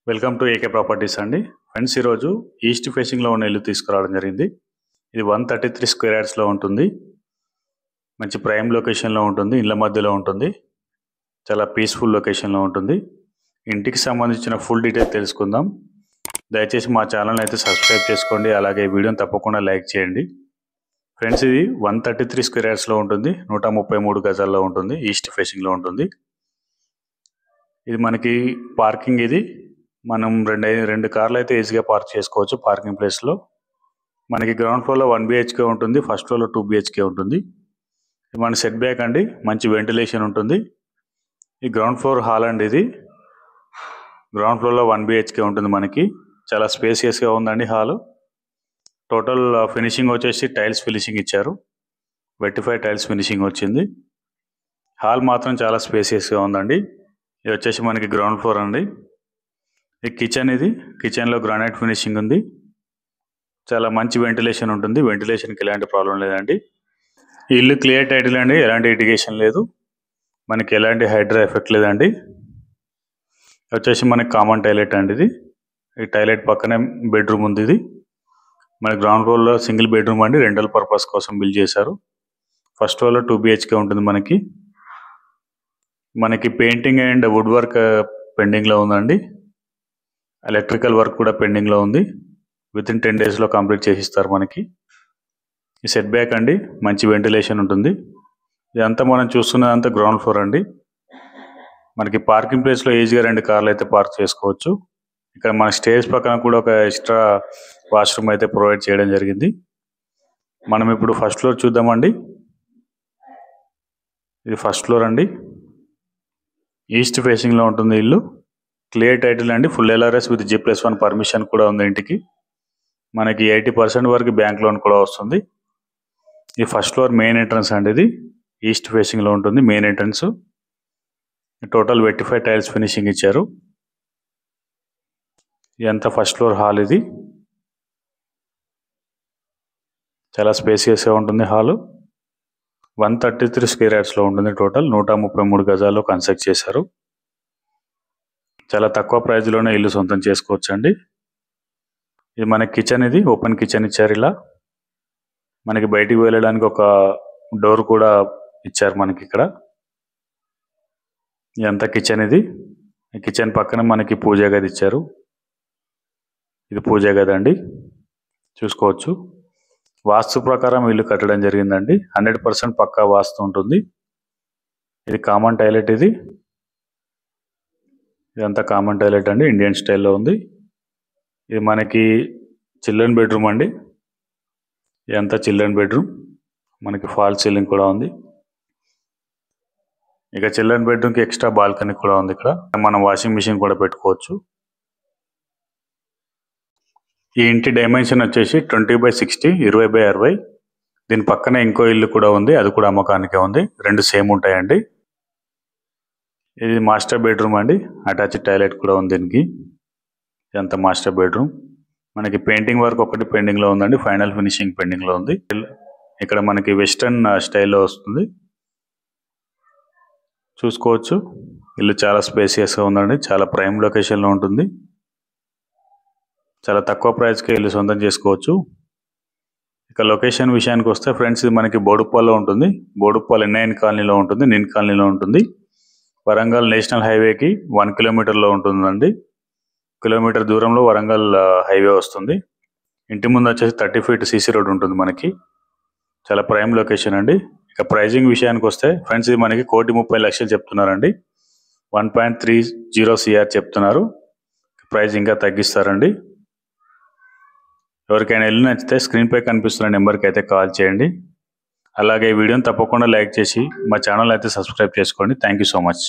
Welcome to AK properties అండి. Friends, ఈరోజు east ఫేసింగ్లో ఉన్న ఇల్లు తీసుకురావడం జరిగింది. ఇది 133 స్క్వేర్ యార్డ్స్లో ఉంటుంది. మంచి ప్రైమ్ లొకేషన్లో ఉంటుంది, ఇళ్ళ మధ్యలో ఉంటుంది, చాలా పీస్ఫుల్ లొకేషన్లో ఉంటుంది. ఇంటికి సంబంధించిన ఫుల్ డీటెయిల్ తెలుసుకుందాం. దయచేసి మా ఛానల్ అయితే సబ్స్క్రైబ్ చేసుకోండి, అలాగే వీడియోని తప్పకుండా లైక్ చేయండి. ఫ్రెండ్స్, ఇది 133 స్క్వేర్ యార్డ్స్లో ఉంటుంది, 133 గజాల్లో ఉంటుంది, ఈస్ట్ ఫేసింగ్లో ఉంటుంది. ఇది మనకి పార్కింగ్, ఇది మనం రెండు కార్లు అయితే ఈజీగా పార్క్ చేసుకోవచ్చు పార్కింగ్ ప్లేస్లో. మనకి గ్రౌండ్ ఫ్లోర్లో 1 BHK ఉంటుంది, ఫస్ట్ ఫ్లోర్లో 2 BHK ఉంటుంది. మన సెట్ బ్యాక్ అండి, మంచి వెంటిలేషన్ ఉంటుంది. ఈ గ్రౌండ్ ఫ్లోర్ హాల్ అండి. ఇది గ్రౌండ్ ఫ్లోర్లో 1 BHK ఉంటుంది. మనకి చాలా స్పేసియస్గా ఉందండి హాలు. టోటల్ ఫినిషింగ్ వచ్చేసి టైల్స్ ఫినిషింగ్ ఇచ్చారు, వెట్టిఫై టైల్స్ ఫినిషింగ్ వచ్చింది. హాల్ మాత్రం చాలా స్పేసియస్గా ఉందండి. ఇది వచ్చేసి మనకి గ్రౌండ్ ఫ్లోర్ అండి. ఈ కిచెన్, ఇది కిచెన్లో గ్రానైట్ ఫినిషింగ్ ఉంది. చాలా మంచి వెంటిలేషన్ ఉంటుంది, వెంటిలేషన్కి ఎలాంటి ప్రాబ్లం లేదండి. ఈ ఇల్లు క్లియర్ టైటిల్ అండి, ఎలాంటి ఇరిగేషన్ లేదు, మనకి ఎలాంటి హైడ్రా ఎఫెక్ట్ లేదండి. వచ్చేసి మనకి కామన్ టాయిలెట్ అండి. ఇది ఈ టాయిలెట్ పక్కనే బెడ్రూమ్ ఉంది. ఇది మన గ్రౌండ్ ఫ్లోర్లో సింగిల్ బెడ్రూమ్ అండి, రెంటల్ పర్పస్ కోసం బిల్డ్ చేశారు. ఫస్ట్ ఫ్లోర్లో 2 BHK ఉంటుంది. మనకి పెయింటింగ్ అండ్ వుడ్ వర్క్ పెండింగ్లో ఉందండి. ఎలక్ట్రికల్ వర్క్ కూడా పెండింగ్లో ఉంది. వితిన్ 10 డేస్లో కంప్లీట్ చేసిస్తారు మనకి. ఈ సెట్ బ్యాక్ అండి, మంచి వెంటిలేషన్ ఉంటుంది. ఇదంతా మనం చూస్తున్నదంతా గ్రౌండ్ ఫ్లోర్ అండి. మనకి పార్కింగ్ ప్లేస్లో ఈజీగా 2 కార్లు అయితే పార్క్ చేసుకోవచ్చు. ఇక్కడ మన స్టేజ్ పక్కన కూడా ఒక ఎక్స్ట్రా వాష్రూమ్ అయితే ప్రొవైడ్ చేయడం జరిగింది. మనం ఇప్పుడు ఫస్ట్ ఫ్లోర్ చూద్దామండి. ఇది ఫస్ట్ ఫ్లోర్ అండి, ఈస్ట్ ఫేసింగ్లో ఉంటుంది ఇల్లు. క్లియర్ టైటిల్ అండి, full LRS with G+1 permission కూడా ఉంది ఇంటికి. మనకి 80% వరకు బ్యాంక్ లోన్ కూడా వస్తుంది. ఈ ఫస్ట్ ఫ్లోర్ మెయిన్ ఎంట్రన్స్ అండి. ఇది ఈస్ట్ ఫేసింగ్లో ఉంటుంది main entrance. Total వెట్టిఫై tiles finishing ఇచ్చారు. ఇదంతా ఫస్ట్ ఫ్లోర్ హాల్. ఇది చాలా స్పేసియస్గా ఉంటుంది హాలు. 133 స్క్వేర్ యార్డ్స్లో ఉంటుంది. టోటల్ 133 గజాల్లో కన్స్ట్రక్ట్ చేశారు. చాలా తక్కువ ప్రైజ్లోనే ఇల్లు సొంతం చేసుకోవచ్చు అండి. ఇది మన కిచెన్, ఇది ఓపెన్ కిచెన్ ఇచ్చారు. ఇలా మనకి బయటికి వెళ్ళడానికి ఒక డోర్ కూడా ఇచ్చారు మనకి ఇక్కడ. ఇదంతా కిచెన్. ఇది ఈ కిచెన్ పక్కన మనకి పూజా గది ఇచ్చారు. ఇది పూజా గది అండి, చూసుకోవచ్చు. వాస్తు ప్రకారం ఇల్లు కట్టడం జరిగిందండి. 100% పక్కా వాస్తు ఉంటుంది. ఇది కామన్ టాయిలెట్. ఇదంతా కామన్ టాయిలెట్ అండి, ఇండియన్ స్టైల్లో ఉంది. ఇది మనకి చిల్డ్రన్ బెడ్రూమ్ అండి. ఇదంతా చిల్డ్రన్ బెడ్రూమ్. మనకి ఫాల్ సీలింగ్ కూడా ఉంది. ఇక చిల్డ్రన్ బెడ్రూమ్కి ఎక్స్ట్రా బాల్కనీ కూడా ఉంది. ఇక్కడ మనం వాషింగ్ మిషన్ కూడా పెట్టుకోవచ్చు. ఈ ఇంటి డైమెన్షన్ వచ్చేసి 20/60, 20/60. దీని పక్కనే ఇంకో ఇల్లు కూడా ఉంది, అది కూడా అమ్మకానికే ఉంది. 2 సేమ్ ఉంటాయండి. ఇది మాస్టర్ బెడ్రూమ్ అండి, అటాచ్డ్ టాయిలెట్ కూడా ఉంది దీనికి. ఇదంతా మాస్టర్ బెడ్రూమ్. మనకి పెయింటింగ్ వర్క్ ఒకటి పెండింగ్లో ఉందండి, ఫైనల్ ఫినిషింగ్ పెండింగ్లో ఉంది. ఇక్కడ మనకి వెస్టర్న్ స్టైల్లో వస్తుంది, చూసుకోవచ్చు. ఇల్లు చాలా స్పేసియస్గా ఉందండి, చాలా ప్రైమ్ లొకేషన్లో ఉంటుంది. చాలా తక్కువ ప్రైస్కి ఇల్లు సొంతం చేసుకోవచ్చు. ఇక లొకేషన్ విషయానికి వస్తే ఫ్రెండ్స్, ఇది మనకి బోడుప్పల్లో ఉంటుంది. బోడుప్పల్ NIN కాలనీలో ఉంటుంది, నిన్ కాలనీలో ఉంటుంది. వరంగల్ నేషనల్ హైవేకి 1 కిలోమీటర్లో ఉంటుందండి. కిలోమీటర్ దూరంలో వరంగల్ హైవే వస్తుంది. ఇంటి ముందు వచ్చేసి 30 ఫీట్ CC రోడ్ ఉంటుంది మనకి. చాలా ప్రైమ్ లొకేషన్ అండి. ఇక ప్రైజింగ్ విషయానికి వస్తే ఫ్రెండ్స్, ఇది మనకి 1,30,00,000 చెప్తున్నారండి. 1.30 CR చెప్తున్నారు. ప్రైజ్ ఇంకా తగ్గిస్తారండి. ఎవరికైనా ఇల్లు నచ్చితే స్క్రీన్పై కనిపిస్తున్న నెంబర్కి అయితే కాల్ చేయండి. అలాగే వీడియోని తప్పకుండా లైక్ చేసి మా ఛానల్ అయితే సబ్స్క్రైబ్ చేసుకోండి. Thank you so much.